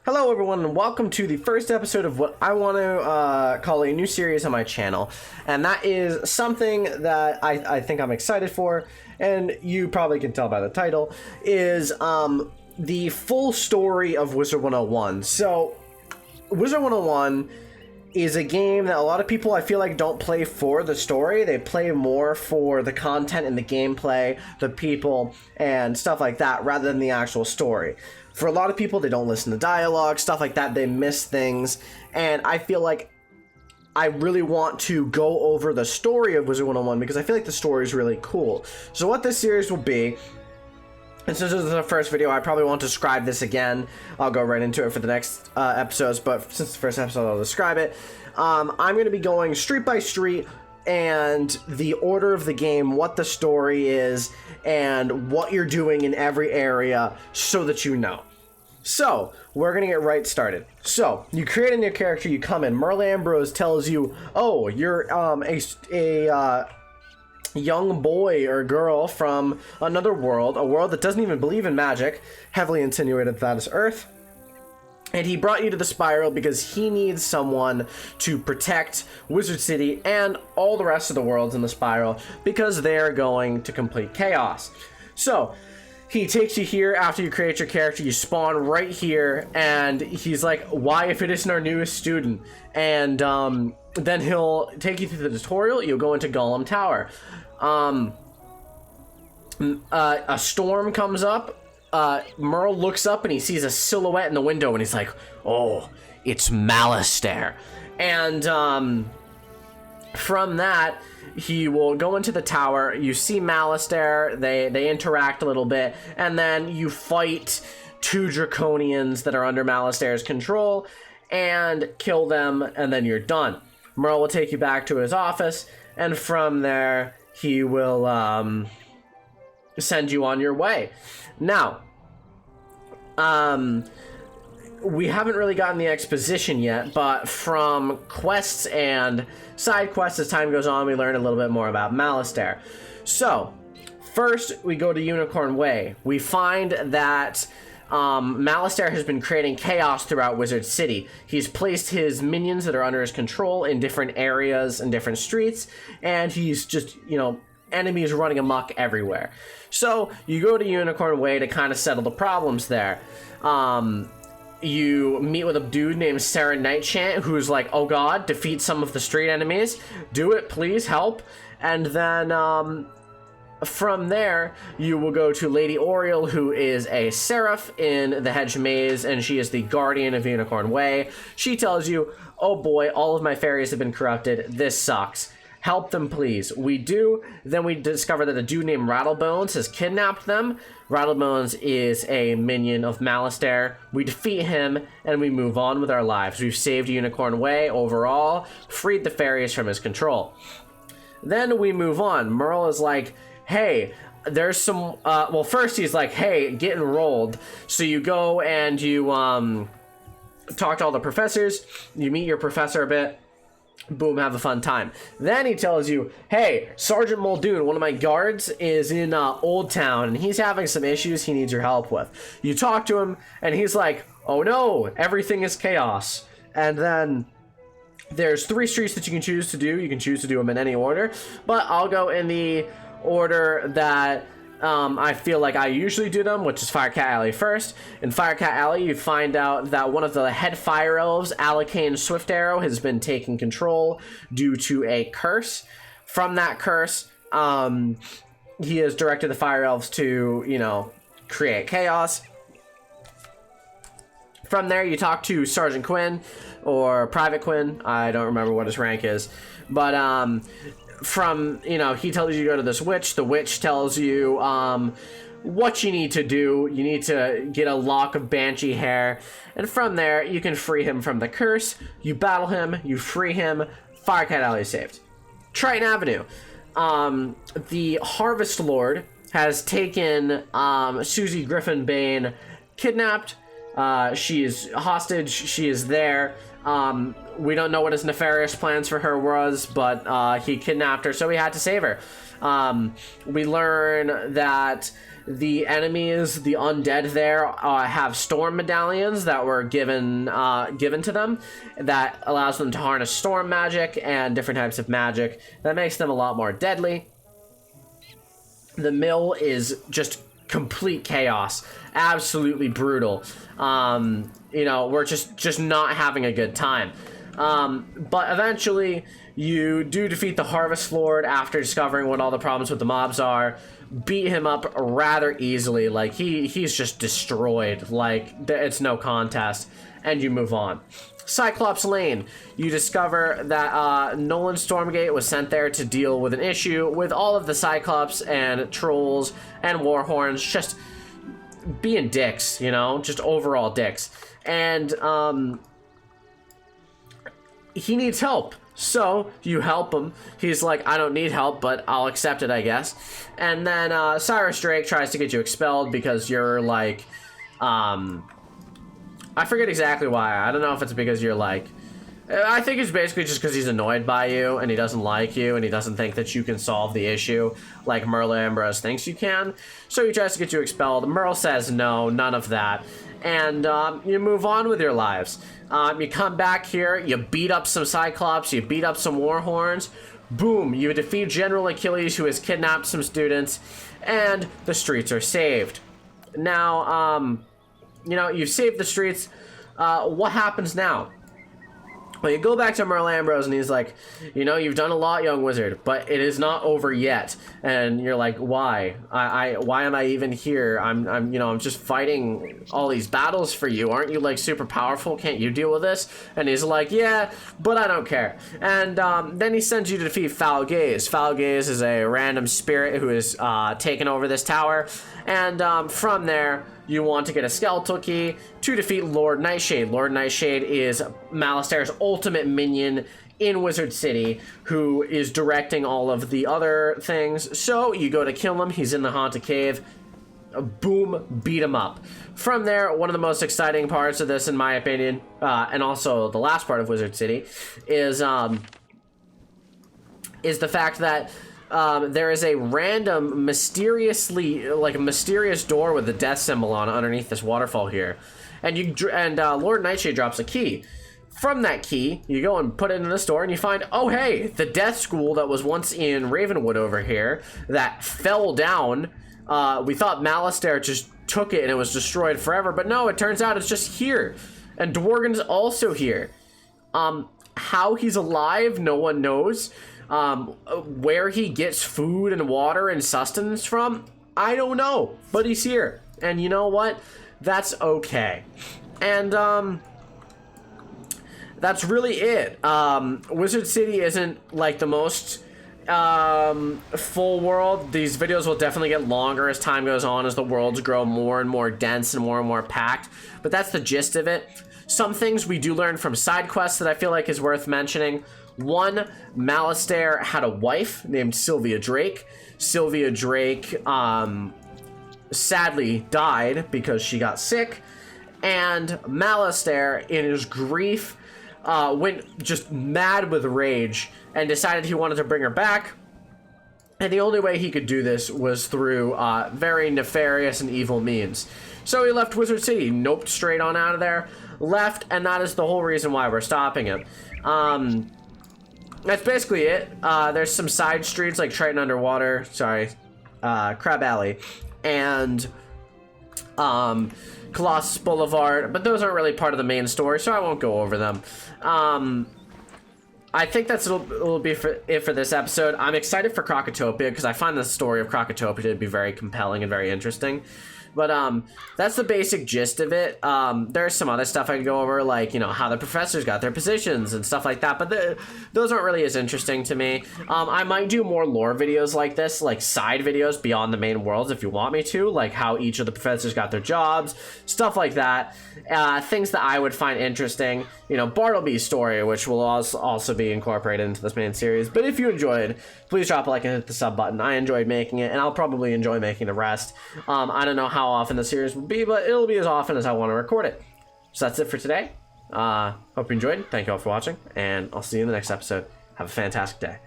Hello everyone and welcome to the first episode of what I want to call a new series on my channel, and that is something that I think I'm excited for, and you probably can tell by the title, is the full story of Wizard101. So Wizard101 is a game that a lot of people I feel like don't play for the story. They play more for the content and the gameplay, the people, and stuff like that rather than the actual story. For a lot of people, they don't listen to dialogue, stuff like that. They miss things, and I feel like I really want to go over the story of Wizard101 because I feel like the story is really cool. So what this series will be, and since this is the first video, I probably won't describe this again. I'll go right into it for the next episodes, but since it's the first episode, I'll describe it. I'm going to be going street by street and the order of the game, what the story is, and what you're doing in every area so that you know. So, we're going to get right started. So, you create a new character, you come in. Merle Ambrose tells you, oh, you're a young boy or girl from another world, a world that doesn't even believe in magic, heavily insinuated that is Earth. And he brought you to the Spiral because he needs someone to protect Wizard City and all the rest of the worlds in the Spiral because they're going to complete chaos. So, he takes you here after you create your character, you spawn right here, and he's like, why if it isn't our newest student? And then he'll take you through the tutorial, you'll go into Golem Tower. A storm comes up. Merle looks up and he sees a silhouette in the window and he's like, oh, it's Malistaire. And from that, he will go into the tower. You see Malistaire, they interact a little bit, and then you fight two draconians that are under Malistaire's control and kill them, and then you're done. Merle will take you back to his office, and from there he will send you on your way. Now, we haven't really gotten the exposition yet, but from quests and side quests as time goes on, we learn a little bit more about Malistaire. So, first we go to Unicorn Way. We find that Malistaire has been creating chaos throughout Wizard City. He's placed his minions that are under his control in different areas and different streets, and he's just, you know, enemies running amok everywhere. So, you go to Unicorn Way to kind of settle the problems there. You meet with a dude named Sarah Nightchant, who's like, oh god, defeat some of the street enemies. Do it, please, help. And then, from there, you will go to Lady Oriole, who is a seraph in the Hedge Maze, and she is the guardian of Unicorn Way. She tells you, oh boy, all of my fairies have been corrupted. This sucks. Help them, please. We do. Then we discover that a dude named Rattlebones has kidnapped them. Rattlebones is a minion of Malistaire. We defeat him, and we move on with our lives. We've saved Unicorn Way overall, freed the fairies from his control. Then we move on. Merle is like, hey, there's some... well, first he's like, hey, get enrolled. So you go and you talk to all the professors. You meet your professor a bit. Boom, have a fun time. Then he tells you, hey, Sergeant Muldoon, one of my guards, is in Old Town, and he's having some issues he needs your help with. You talk to him, and he's like, oh no, everything is chaos. And then there's 3 streets that you can choose to do. You can choose to do them in any order, but I'll go in the order that I feel like I usually do them, which is Firecat Alley first. In Firecat Alley, you find out that one of the head fire elves, Alacane Swiftarrow, has been taking control due to a curse. From that curse, he has directed the fire elves to, you know, create chaos. From there, you talk to Sergeant Quinn, or Private Quinn. I don't remember what his rank is. But, from, you know, he tells you to go to this witch. The witch tells you what you need to do. You need to get a lock of banshee hair, and from there you can free him from the curse. You battle him, you free him. Firecat Alley saved. Triton Avenue. The Harvest Lord has taken Susie Griffin Bane kidnapped. She is hostage. She is there. We don't know what his nefarious plans for her was, but he kidnapped her, so we had to save her. We learn that the enemies, the undead there, have storm medallions that were given to them that allows them to harness storm magic and different types of magic that makes them a lot more deadly. The mill is just complete chaos, absolutely brutal. You know, we're just not having a good time. But eventually you do defeat the Harvest Lord after discovering what all the problems with the mobs are. Beat him up rather easily. Like he's just destroyed. Like it's no contest, and you move on. Cyclops Lane, you discover that Nolan Stormgate was sent there to deal with an issue with all of the Cyclops and trolls and Warhorns just being dicks, you know, just overall dicks. And he needs help. So you help him. He's like, I don't need help, but I'll accept it, I guess. And then Cyrus Drake tries to get you expelled because you're like, I forget exactly why. I don't know if it's because you're like, I think it's basically just because he's annoyed by you and he doesn't like you and he doesn't think that you can solve the issue like Merle Ambrose thinks you can. So he tries to get you expelled. Merle says no, none of that. And you move on with your lives. You come back here, you beat up some Cyclops, you beat up some Warhorns. Boom, you defeat General Achilles, who has kidnapped some students, and the streets are saved. Now, you know, you've saved the streets. What happens now? Well, you go back to Merle Ambrose and he's like, you know, you've done a lot, young wizard, but it is not over yet. And you're like, why? Why am I even here? I'm just fighting all these battles for you. Aren't you like super powerful? Can't you deal with this? And he's like, yeah, but I don't care. And then he sends you to defeat Foul Gaze. Foul Gaze is a random spirit who is taken over this tower. And from there, you want to get a skeletal key to defeat Lord Nightshade. Lord Nightshade is Malistair's ultimate minion in Wizard City, who is directing all of the other things. So you go to kill him. He's in the Haunted Cave. Boom, beat him up. From there, one of the most exciting parts of this, in my opinion, and also the last part of Wizard City, is the fact that there is a random, mysterious door with a death symbol on it underneath this waterfall here, and Lord Nightshade drops a key. From that key, you go and put it in the store, and you find, oh hey, the death school that was once in Ravenwood over here that fell down. We thought Malistair just took it and it was destroyed forever, but no, it turns out it's just here, and Dworgen's also here. How he's alive, no one knows. Where he gets food and water and sustenance from, I don't know, but he's here, and you know what, that's okay. And that's really it. Wizard City isn't like the most full world. These videos will definitely get longer as time goes on, as the worlds grow more and more dense and more packed, but that's the gist of it. Some things we do learn from side quests that I feel like is worth mentioning. One, Malistair had a wife named Sylvia Drake. Sylvia Drake sadly died because she got sick, and Malistair, in his grief, went just mad with rage and decided he wanted to bring her back. And the only way he could do this was through very nefarious and evil means. So he left Wizard City, noped straight on out of there, left, and that is the whole reason why we're stopping him. That's basically it. There's some side streets like Triton Underwater, Crab Alley, and Colossus Boulevard, but those aren't really part of the main story, so I won't go over them. I think that's will be it for this episode. I'm excited for Krokotopia because I find the story of Krokotopia to be very compelling and very interesting. But that's the basic gist of it. There's some other stuff I can go over, like, you know, how the professors got their positions and stuff like that, but those aren't really as interesting to me. I might do more lore videos like this, like side videos beyond the main worlds if you want me to, like how each of the professors got their jobs, stuff like that. Things that I would find interesting, you know, Bartleby's story, which will also be incorporated into this main series. But if you enjoyed, please drop a like and hit the sub button. I enjoyed making it, and I'll probably enjoy making the rest. I don't know how often the series will be, but it'll be as often as I want to record it. So that's it for today. Hope you enjoyed. Thank you all for watching, and I'll see you in the next episode. Have a fantastic day.